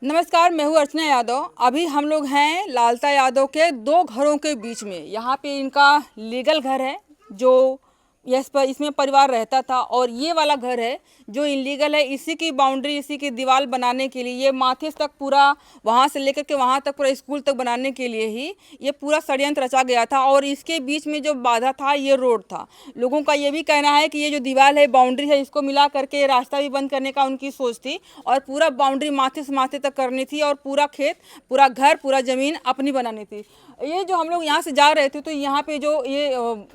नमस्कार, मैं हूँ अर्चना यादव। अभी हम लोग हैं लालता यादव के दो घरों के बीच में। यहाँ पे इनका लीगल घर है जो इसमें परिवार रहता था, और ये वाला घर है जो इलीगल है। इसी की बाउंड्री, इसी की दीवार बनाने के लिए, ये माथे तक पूरा, वहाँ से लेकर के वहाँ तक पूरा स्कूल तक बनाने के लिए ही ये पूरा षड्यंत्र रचा गया था। और इसके बीच में जो बाधा था ये रोड था। लोगों का ये भी कहना है कि ये जो दीवार है, बाउंड्री है, इसको मिला करके रास्ता भी बंद करने का उनकी सोच थी, और पूरा बाउंड्री माथे से माथे तक करनी थी, और पूरा खेत, पूरा घर, पूरा ज़मीन अपनी बनानी थी। ये जो हम लोग यहाँ से जा रहे थे, तो यहाँ पे जो ये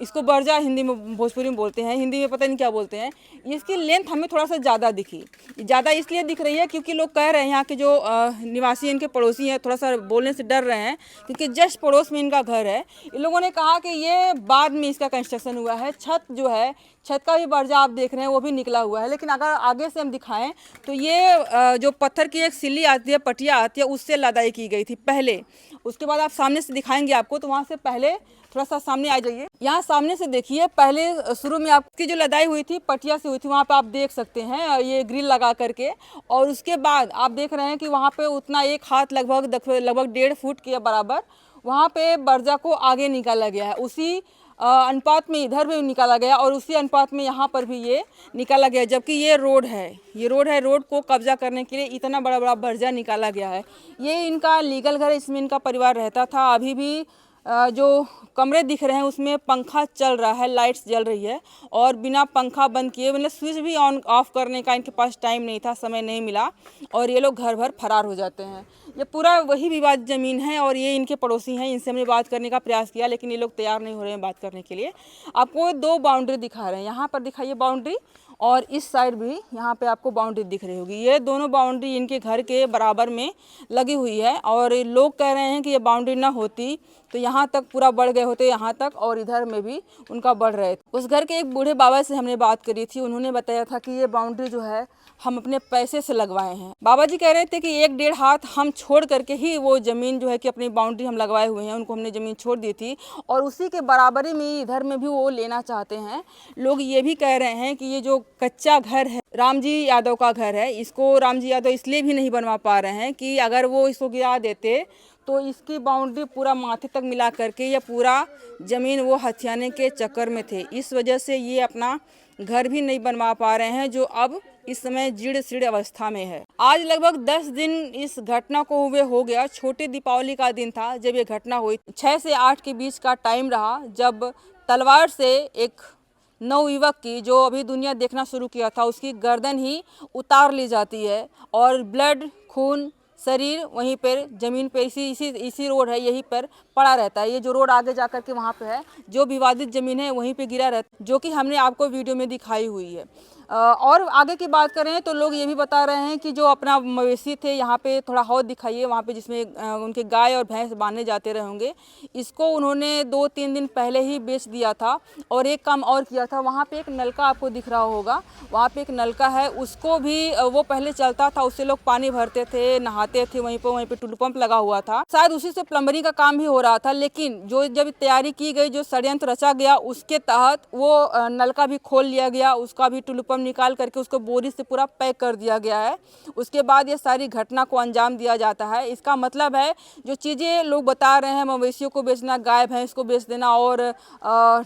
इसको बरजा हिंदी में, भोजपुरी में बोलते हैं, हिंदी में पता नहीं क्या बोलते हैं। इसकी लेंथ हमें थोड़ा सा ज़्यादा दिखी। ज़्यादा इसलिए दिख रही है क्योंकि लोग कह रहे हैं, यहाँ के जो निवासी, इनके पड़ोसी हैं, थोड़ा सा बोलने से डर रहे हैं क्योंकि जस्ट पड़ोस में इनका घर है। इन लोगों ने कहा कि ये बाद में इसका कंस्ट्रक्शन हुआ है। छत जो है, छत का भी बर्जा आप देख रहे हैं, वो भी निकला हुआ है। लेकिन अगर आगे से हम दिखाएं तो ये जो पत्थर की एक सिल्ली आती है, पटिया आती है, उससे लदाई की गई थी पहले। उसके बाद आप सामने से दिखाएंगे आपको, तो वहाँ से पहले थोड़ा सा सामने आ जाइए। यहाँ सामने से देखिए, पहले शुरू में आपकी जो लदाई हुई थी पटिया से हुई थी, वहाँ पे आप देख सकते हैं ये ग्रिल लगा करके। और उसके बाद आप देख रहे हैं कि वहाँ पे उतना एक हाथ, लगभग 1.5 फुट के बराबर वहाँ पे बर्जा को आगे निकाला गया है। उसी अनुपात में इधर भी निकाला गया, और उसी अनुपात में यहाँ पर भी ये निकाला गया। जबकि ये रोड है, रोड को कब्जा करने के लिए इतना बड़ा बड़ा बर्जा निकाला गया है। ये इनका लीगल घर है, इसमें इनका परिवार रहता था। अभी भी जो कमरे दिख रहे हैं उसमें पंखा चल रहा है, लाइट्स जल रही है, और बिना पंखा बंद किए, मतलब स्विच भी ऑन ऑफ करने का इनके पास टाइम नहीं था, समय नहीं मिला, और ये लोग घर भर फरार हो जाते हैं। ये पूरा वही विवाद ज़मीन है, और ये इनके पड़ोसी हैं। इनसे हमने बात करने का प्रयास किया, लेकिन ये लोग तैयार नहीं हो रहे हैं बात करने के लिए। आपको दो बाउंड्री दिखा रहे हैं, यहाँ पर दिखाइए बाउंड्री, और इस साइड भी यहाँ पे आपको बाउंड्री दिख रही होगी। ये दोनों बाउंड्री इनके घर के बराबर में लगी हुई है, और लोग कह रहे हैं कि ये बाउंड्री ना होती तो यहाँ तक पूरा बढ़ गए होते, यहाँ तक, और इधर में भी उनका बढ़ रहे थे। उस घर के एक बूढ़े बाबा से हमने बात करी थी। उन्होंने बताया था कि ये बाउंड्री जो है हम अपने पैसे से लगवाए हैं। बाबा जी कह रहे थे कि 1-1.5 हाथ हम छोड़ करके ही वो ज़मीन जो है कि अपनी बाउंड्री हम लगवाए हुए हैं, उनको हमने ज़मीन छोड़ दी थी, और उसी के बराबरी में इधर में भी वो लेना चाहते हैं। लोग ये भी कह रहे हैं कि ये जो कच्चा घर है, राम जी यादव का घर है, इसको राम जी यादव इसलिए भी नहीं बनवा पा रहे हैं कि अगर वो इसको गिरा देते तो इसकी बाउंड्री पूरा माथे तक मिला करके ये पूरा ज़मीन वो हथियाने के चक्कर में थे। इस वजह से ये अपना घर भी नहीं बनवा पा रहे हैं, जो अब इस समय जीर्ण शीर्ण अवस्था में है। आज लगभग 10 दिन इस घटना को हुए हो गया। छोटे दीपावली का दिन था जब ये घटना हुई। 6 से 8 के बीच का टाइम रहा जब तलवार से एक नवयुवक की, जो अभी दुनिया देखना शुरू किया था, उसकी गर्दन ही उतार ली जाती है, और ब्लड, खून, शरीर वहीं पर ज़मीन पे इसी रोड है, यहीं पर पड़ा रहता है। ये जो रोड आगे जा कर के वहाँ पे है, जो विवादित ज़मीन है वहीं पे गिरा रहता है, जो कि हमने आपको वीडियो में दिखाई हुई है। और आगे की बात करें तो लोग ये भी बता रहे हैं कि जो अपना मवेशी थे, यहाँ पे थोड़ा हौद दिखाइए, वहाँ पे जिसमें उनके गाय और भैंस बांधे जाते रहे होंगे, इसको उन्होंने 2-3 दिन पहले ही बेच दिया था। और एक काम और किया था, वहाँ पे एक नलका आपको दिख रहा होगा, वहाँ पे एक नलका है, उसको भी वो पहले चलता था, उससे लोग पानी भरते थे, नहाते थे, वहीं पे टुल्लू पंप लगा हुआ था, शायद उसी से प्लम्बरिंग का काम भी हो रहा था। लेकिन जो जब तैयारी की गई, जो षड्यंत्र रचा गया, उसके तहत वो नलका भी खोल लिया गया, उसका भी टुल्लू पंप निकाल करके उसको बोरी से पूरा पैक कर दिया गया है। उसके बाद ये सारी घटना को अंजाम दिया जाता है। इसका मतलब है, जो चीज़ें लोग बता रहे हैं, मवेशियों को बेचना, गाय भैंस को बेच देना, और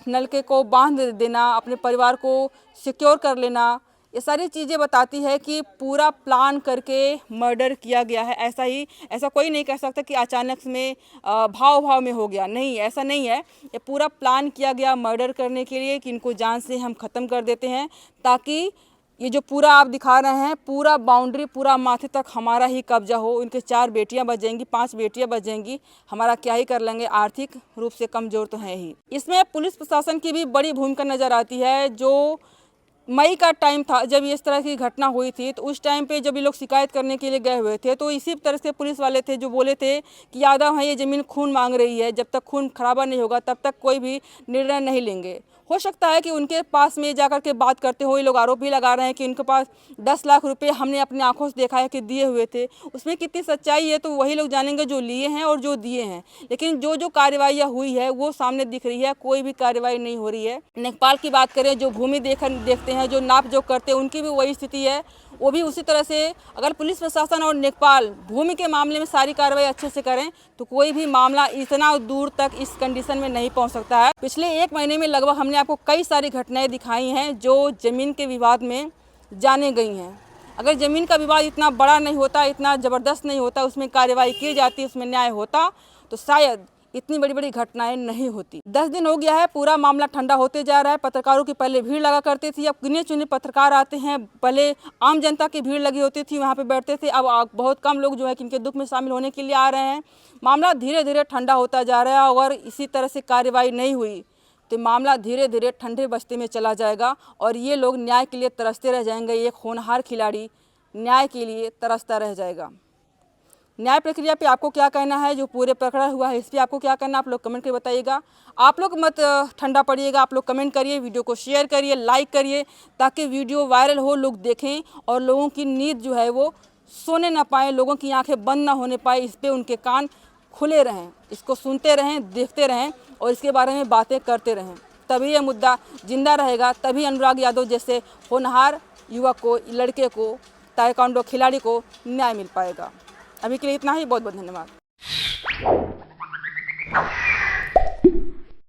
नलके को बांध देना, अपने परिवार को सिक्योर कर लेना, ये सारी चीज़ें बताती है कि पूरा प्लान करके मर्डर किया गया है। ऐसा कोई नहीं कह सकता कि अचानक में भाव में हो गया। नहीं, ऐसा नहीं है। ये पूरा प्लान किया गया मर्डर करने के लिए, कि इनको जान से हम ख़त्म कर देते हैं, ताकि ये जो पूरा आप दिखा रहे हैं, पूरा बाउंड्री, पूरा माथे तक हमारा ही कब्जा हो। इनके 4 बेटियां बचेंगी, 5 बेटियां बचेंगी, हमारा क्या ही कर लेंगे, आर्थिक रूप से कमज़ोर तो हैं ही। इसमें पुलिस प्रशासन की भी बड़ी भूमिका नज़र आती है। जो मई का टाइम था जब इस तरह की घटना हुई थी, तो उस टाइम पे जब ये लोग शिकायत करने के लिए गए हुए थे, तो इसी तरह से पुलिस वाले थे जो बोले थे कि यादव है, ये ज़मीन खून मांग रही है, जब तक खून खराबा नहीं होगा तब तक कोई भी निर्णय नहीं लेंगे। हो सकता है कि उनके पास में जाकर के बात करते हुए लोग आरोप भी लगा रहे हैं कि उनके पास 10 लाख रुपए हमने अपनी आंखों से देखा है कि दिए हुए थे। उसमें कितनी सच्चाई है तो वही लोग जानेंगे जो लिए हैं और जो दिए हैं। लेकिन जो कार्रवाइयाँ हुई है वो सामने दिख रही है, कोई भी कार्रवाई नहीं हो रही है। नेपाल की बात करें, जो भूमि देखते हैं, जो नाप जो करते हैं, उनकी भी वही स्थिति है। वो भी उसी तरह से अगर पुलिस प्रशासन और लेखपाल भूमि के मामले में सारी कार्रवाई अच्छे से करें तो कोई भी मामला इतना दूर तक इस कंडीशन में नहीं पहुंच सकता है। पिछले 1 महीने में लगभग हमने आपको कई सारी घटनाएं दिखाई हैं जो ज़मीन के विवाद में जाने गई हैं। अगर ज़मीन का विवाद इतना बड़ा नहीं होता, इतना ज़बरदस्त नहीं होता, उसमें कार्रवाई की जाती, उसमें न्याय होता, तो शायद इतनी बड़ी बड़ी घटनाएं नहीं होती। 10 दिन हो गया है, पूरा मामला ठंडा होते जा रहा है। पत्रकारों की पहले भीड़ लगा करती थी, अब गिने चुने पत्रकार आते हैं। पहले आम जनता की भीड़ लगी होती थी, वहाँ पे बैठते थे। अब बहुत कम लोग जो है इनके दुख में शामिल होने के लिए आ रहे हैं। मामला धीरे धीरे ठंडा होता जा रहा है। अगर इसी तरह से कार्रवाई नहीं हुई तो मामला धीरे धीरे ठंडे बस्ते में चला जाएगा और ये लोग न्याय के लिए तरसते रह जाएंगे। ये होनहार खिलाड़ी न्याय के लिए तरसता रह जाएगा। न्याय प्रक्रिया पे आपको क्या कहना है, जो पूरे प्रकरण हुआ है इस पर आपको क्या कहना है, आप लोग कमेंट करके बताइएगा। आप लोग मत ठंडा पड़िएगा, आप लोग कमेंट करिए, वीडियो को शेयर करिए, लाइक करिए, ताकि वीडियो वायरल हो, लोग देखें और लोगों की नींद जो है वो सोने ना पाए, लोगों की आंखें बंद ना होने पाए, इस पर उनके कान खुले रहें, इसको सुनते रहें, देखते रहें और इसके बारे में बातें करते रहें। तभी ये मुद्दा जिंदा रहेगा, तभी अनुराग यादव जैसे होनहार युवक को, लड़के को, ताइक्वांडो खिलाड़ी को न्याय मिल पाएगा। अभी के लिए इतना ही। बहुत बहुत धन्यवाद।